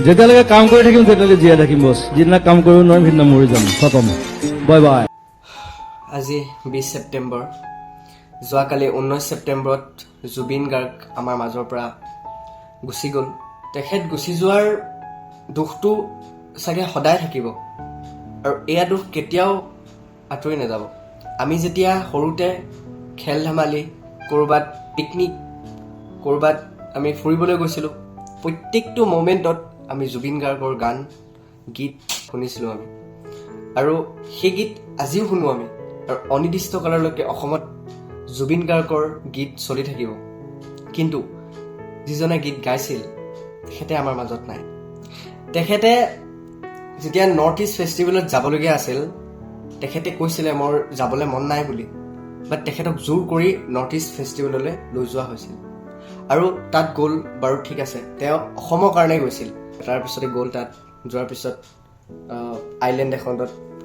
যেতিয়ালৈকে কাম কৰি থাকিম তেতিয়ালৈকে জীয়াই থাকিম বছ। যিদিনা কাম কৰিব নোৱাৰিম সিদিনা মৰি যাম। খতম। Bye bye. আজি 20 ছেপ্টেম্বৰ। যোৱাকালি 19 ছেপ্টেম্বৰত জুবিন গাৰ্গ আমাৰ মাজৰ পৰা গুচি গ'ল। তেখেত গুচি যোৱাৰ দুখটো চাগে সদায় থাকিব আৰু এয়া দুখ কেতিয়াও আঁতৰি নাযাব। আমি যেতিয়া সৰুতে খেল ধেমালি, ক'ৰবাত পিকনিক, ক'ৰবাত আমি ফুৰিবলৈ গৈছিলোঁ, প্ৰত্যেকটো মমেণ্টত আমি জুবিন গাৰ্গৰ গান, গীত শুনিছিলোঁ আমি। আৰু সেই গীত আজিও শুনো আমি। আৰু অনিৰ্দিষ্ট কাললৈকে অসমত জুবিন গাৰ্গৰ গীত চলি থাকিব। কিন্তু যিজনে গীত গাইছিল তেখেতে আমাৰ মাজত নাই। তেখেতে যেতিয়া নৰ্থ ইষ্ট ফেষ্টিভেলত যাবলগীয়া আছিল, তেখেতে কৈছিলে মোৰ যাবলৈ মন নাই বুলি, বাট তেখেতক জোৰ কৰি নৰ্থ ইষ্ট ফেষ্টিভেললৈ লৈ যোৱা হৈছিল। আৰু তাত গ'ল বাৰু, ঠিক আছে, তেওঁ অসমৰ কাৰণে গৈছিল। তাৰপিছতে গ'ল, তাত যোৱাৰ পিছত আইলেণ্ড এখনত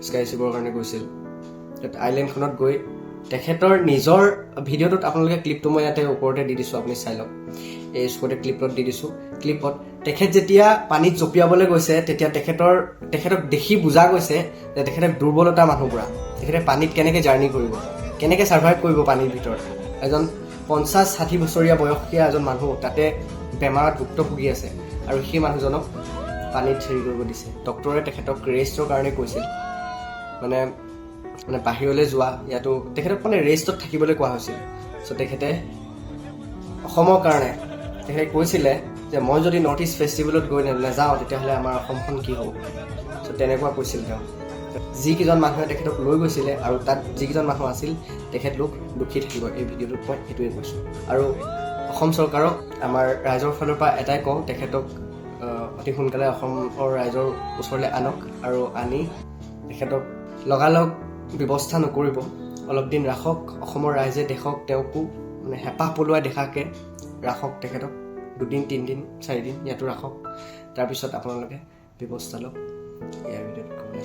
স্কাই শিৱৰ কাৰণে গৈছিল। তাত আইলেণ্ডখনত গৈ তেখেতৰ নিজৰ ভিডিঅ'টোত আপোনালোকে ক্লিপটো মই ইয়াতে ওপৰতে দি দিছোঁ, আপুনি চাই লওক। এই স্কুটে ক্লিপত দি দিছোঁ। ক্লিপত তেখেত যেতিয়া পানীত জঁপিয়াবলৈ গৈছে, তেতিয়া তেখেতক দেখি বুজা গৈছে যে তেখেতক দুৰ্বলতা মানুহ পুৰা। তেখেতে পানীত কেনেকৈ জাৰ্ণি কৰিব, কেনেকৈ ছাৰ্ভাইভ কৰিব পানীৰ ভিতৰত। এজন 50-60 বছৰীয়া বয়সীয়া এজন মানুহ তাতে বেমাৰত ভুক্তভোগী আছে, আৰু সেই মানুহজনক পানীত হেৰি কৰিব দিছে। ডক্টৰে তেখেতক ৰেষ্টৰ কাৰণে কৈছিল, মানে বাহিৰলৈ যোৱা, ইয়াতো তেখেতক মানে ৰেষ্টত থাকিবলৈ কোৱা হৈছিল। চ' তেখেতে অসমৰ কাৰণে তেখেতে কৈছিলে যে মই যদি নৰ্থ ইষ্ট ফেষ্টিভেলত গৈ নাযাওঁ তেতিয়াহ'লে আমাৰ অসমখন কি হ'ব। চ' তেনেকুৱা কৈছিল তেওঁ। যিকেইজন মানুহে তেখেতক লৈ গৈছিলে আৰু তাত যিকেইজন মানুহ আছিল, তেখেতলোক দুখী থাকিব। এই ভিডিঅ'টোত মই সেইটোৱে কৈছোঁ। আৰু অসম চৰকাৰক আমাৰ ৰাইজৰ ফালৰ পৰা এটাই কওঁ, তেখেতক অতি সোনকালে অসমৰ ৰাইজৰ ওচৰলৈ আনক, আৰু আনি তেখেতক লগালগ ব্যৱস্থা নকৰিব, অলপ দিন ৰাখক। অসমৰ ৰাইজে দেখক, তেওঁকো মানে হেঁপাহ পলোৱাই দেখাকৈ ৰাখক তেখেতক। 2 দিন, 3 দিন, 4 দিন ইয়াতো ৰাখক। তাৰপিছত আপোনালোকে ব্যৱস্থা লওক। ইয়াৰ ভিডিঅ'টো ক'বলৈ